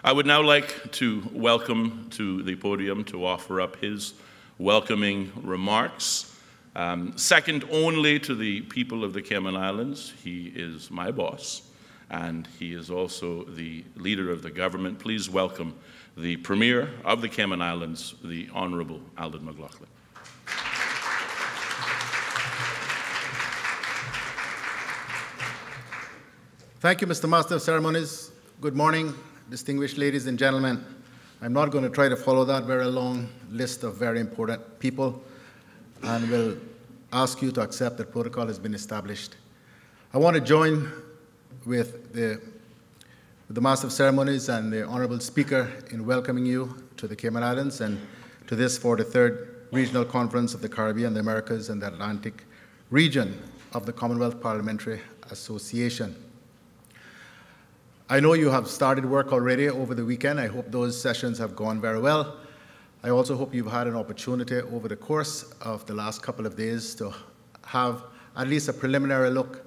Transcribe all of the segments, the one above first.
I would now like to welcome to the podium to offer up his welcoming remarks. Second only to the people of the Cayman Islands, he is my boss, and he is also the leader of the government. Please welcome the Premier of the Cayman Islands, the Honorable Alden McLaughlin. Thank you, Mr. Master of Ceremonies. Good morning, distinguished ladies and gentlemen. I'm not going to try to follow that very long list of very important people, and will ask you to accept that protocol has been established. I want to join with the Master of Ceremonies and the Honorable Speaker in welcoming you to the Cayman Islands and to this 43rd Regional Conference of the Caribbean, the Americas, and the Atlantic region of the Commonwealth Parliamentary Association. I know you have started work already over the weekend. I hope those sessions have gone very well. I also hope you've had an opportunity over the course of the last couple of days to have at least a preliminary look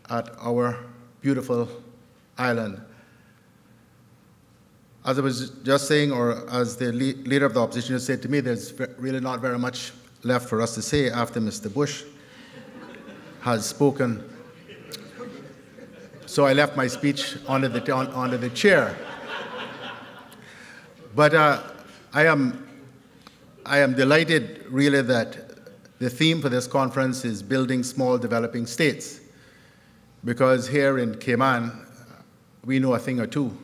at our beautiful island. As I was just saying, or as the leader of the opposition just said to me, there's really not very much left for us to say after Mr. Bush has spoken. So I left my speech under the chair. But I am delighted, really, that the theme for this conference is building small developing states. Because here in Cayman, we know a thing or two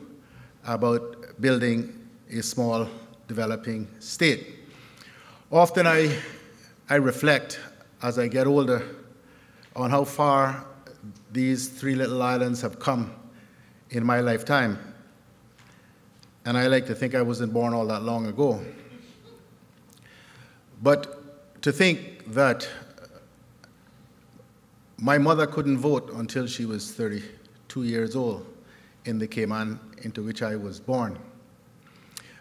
about building a small developing state. Often I reflect, as I get older, on how far these three little islands have come in my lifetime. And I like to think I wasn't born all that long ago. But to think that my mother couldn't vote until she was 32 years old in the Cayman into which I was born.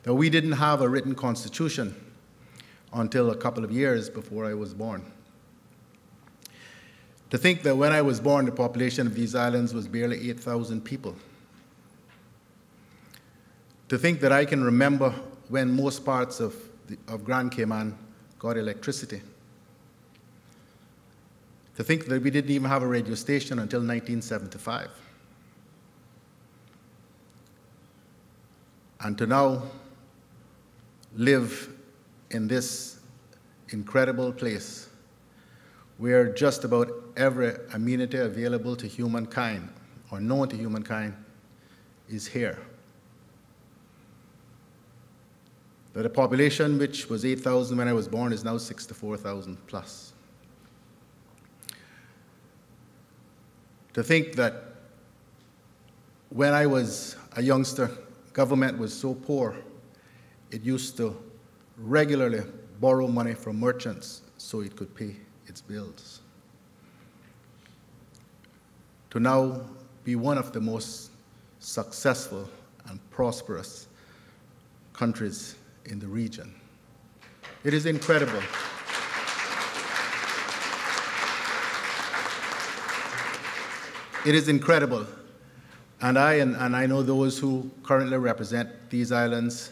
That we didn't have a written constitution until a couple of years before I was born. To think that when I was born, the population of these islands was barely 8,000 people. To think that I can remember when most parts of Grand Cayman got electricity. To think that we didn't even have a radio station until 1975. And to now live in this incredible place where just about every amenity available to humankind or known to humankind is here. That the population, which was 8,000 when I was born, is now 64,000 plus. To think that when I was a youngster, government was so poor, it used to regularly borrow money from merchants so it could pay its bills. To now be one of the most successful and prosperous countries in the region. It is incredible. It is incredible. And I know those who currently represent these islands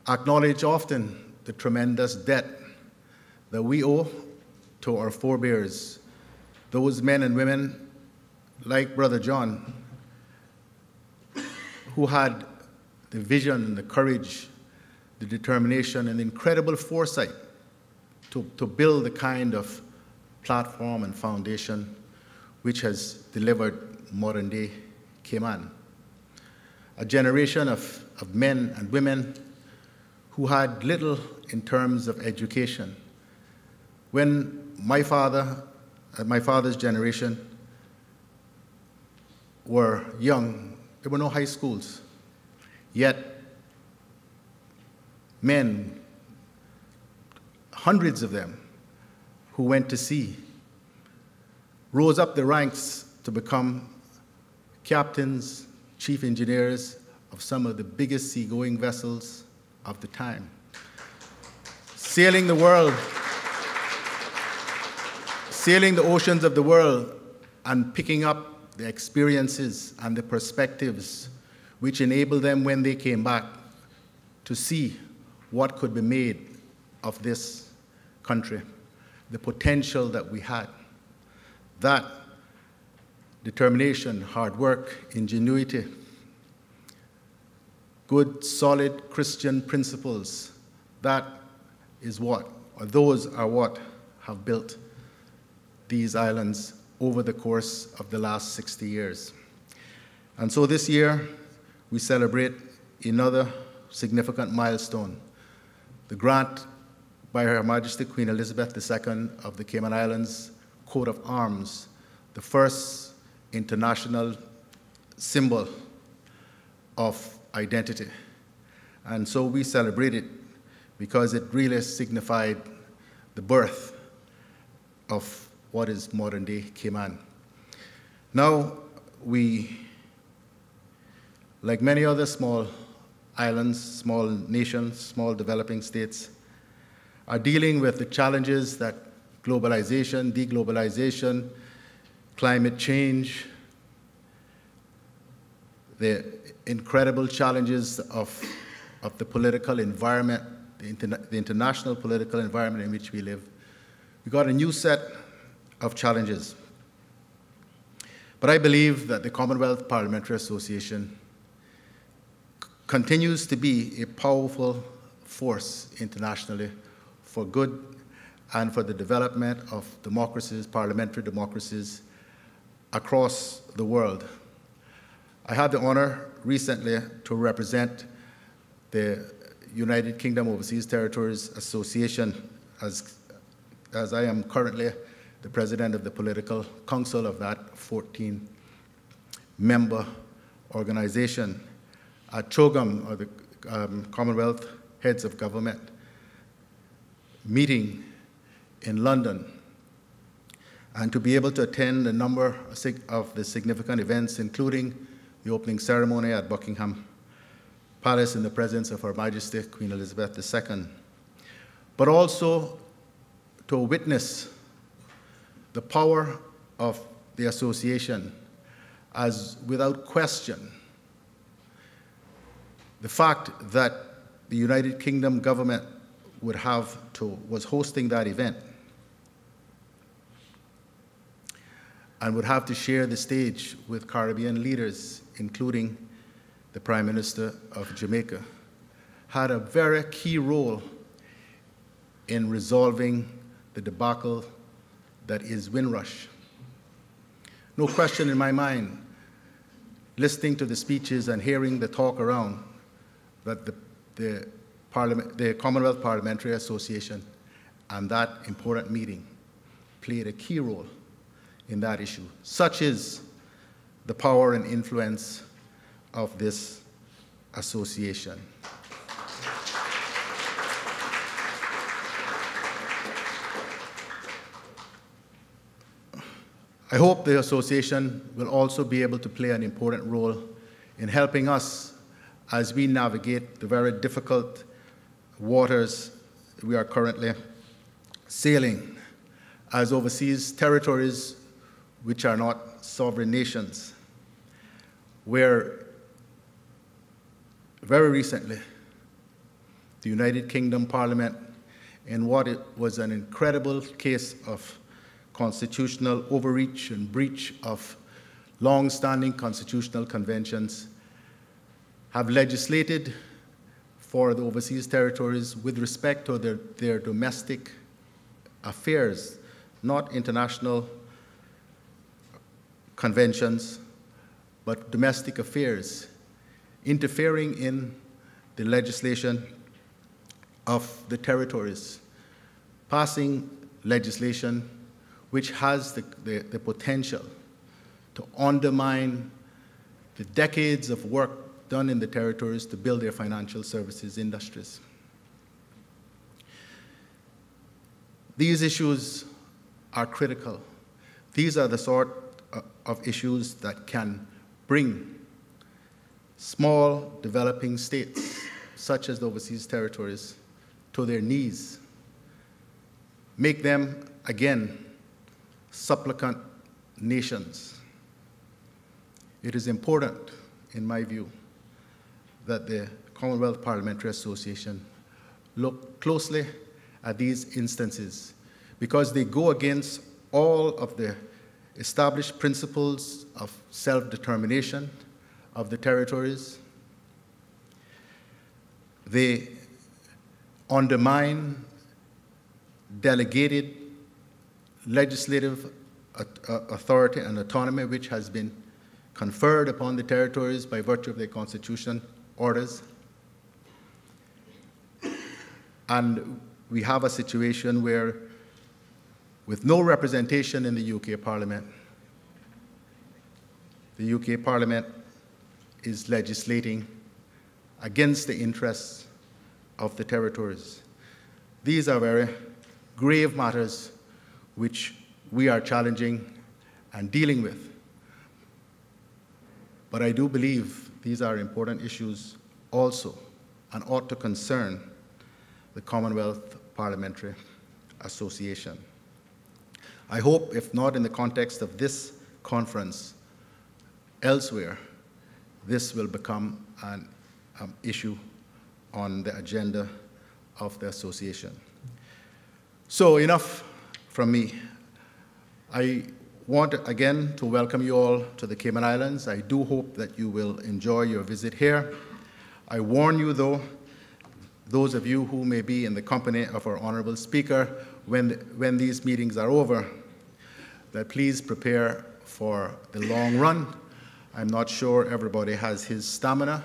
acknowledge often the tremendous debt that we owe to our forebears, those men and women like Brother John, who had the vision, the courage, the determination, and the incredible foresight to build the kind of platform and foundation which has delivered modern-day Cayman. A generation of men and women who had little in terms of education. When my father's generation were young, there were no high schools. Yet, men, hundreds of them, who went to sea, rose up the ranks to become captains, chief engineers of some of the biggest seagoing vessels of the time. Sailing the world, sailing the oceans of the world and picking up the experiences and the perspectives which enabled them, when they came back, to see what could be made of this country, the potential that we had. That determination, hard work, ingenuity, good, solid Christian principles, that is what, or those are what have built these islands over the course of the last 60 years. And so this year, we celebrate another significant milestone, the grant by Her Majesty Queen Elizabeth II of the Cayman Islands coat of arms, the first international symbol of identity. And so we celebrate it because it really signified the birth of what is modern-day Cayman. Now, we, like many other small islands, small nations, small developing states, are dealing with the challenges that globalization, deglobalization, climate change, the incredible challenges of the political environment, the international political environment in which we live. We got a new set of challenges. But I believe that the Commonwealth Parliamentary Association continues to be a powerful force internationally for good and for the development of democracies, parliamentary democracies across the world. I had the honor recently to represent the United Kingdom Overseas Territories Association, as I am currently the president of the political council of that 14-member organization at CHOGM, or the Commonwealth Heads of Government meeting in London, and to be able to attend a number of the significant events, including the opening ceremony at Buckingham Palace in the presence of Her Majesty Queen Elizabeth II, but also to witness the power of the association as, without question, the fact that the United Kingdom government was hosting that event and would have to share the stage with Caribbean leaders, including the Prime Minister of Jamaica, had a very key role in resolving the debacle that is Windrush. No question in my mind, listening to the speeches and hearing the talk around, that the Commonwealth Parliamentary Association and that important meeting played a key role in that issue. Such is the power and influence of this association. I hope the association will also be able to play an important role in helping us as we navigate the very difficult waters we are currently sailing as overseas territories which are not sovereign nations, where very recently the United Kingdom Parliament, in what it was an incredible case of constitutional overreach and breach of long-standing constitutional conventions, have legislated for the overseas territories with respect to their domestic affairs, not international conventions, but domestic affairs, interfering in the legislation of the territories, passing legislation which has the potential to undermine the decades of work done in the territories to build their financial services industries. These issues are critical. These are the sort of issues that can bring small developing states, such as the overseas territories, to their knees, make them, again, supplicant nations. It is important, in my view, that the Commonwealth Parliamentary Association look closely at these instances because they go against all of the established principles of self-determination of the territories. They undermine delegated legislative authority and autonomy which has been conferred upon the territories by virtue of their constitution orders. And we have a situation where, with no representation in the UK Parliament, the UK Parliament is legislating against the interests of the territories. These are very grave matters which we are challenging and dealing with. But I do believe these are important issues also and ought to concern the Commonwealth Parliamentary Association. I hope, if not in the context of this conference, elsewhere, this will become an issue on the agenda of the association. So enough from me. I want again to welcome you all to the Cayman Islands. I do hope that you will enjoy your visit here. I warn you though, those of you who may be in the company of our honorable speaker when these meetings are over, that please prepare for the long run. I'm not sure everybody has his stamina,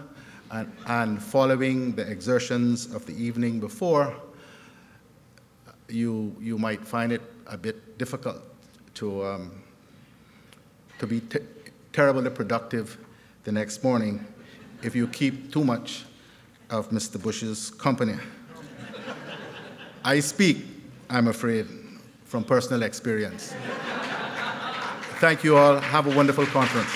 and following the exertions of the evening before, you might find it a bit difficult to be terribly productive the next morning if you keep too much of Mr. Bush's company. I speak, I'm afraid, from personal experience. Thank you all. Have a wonderful conference.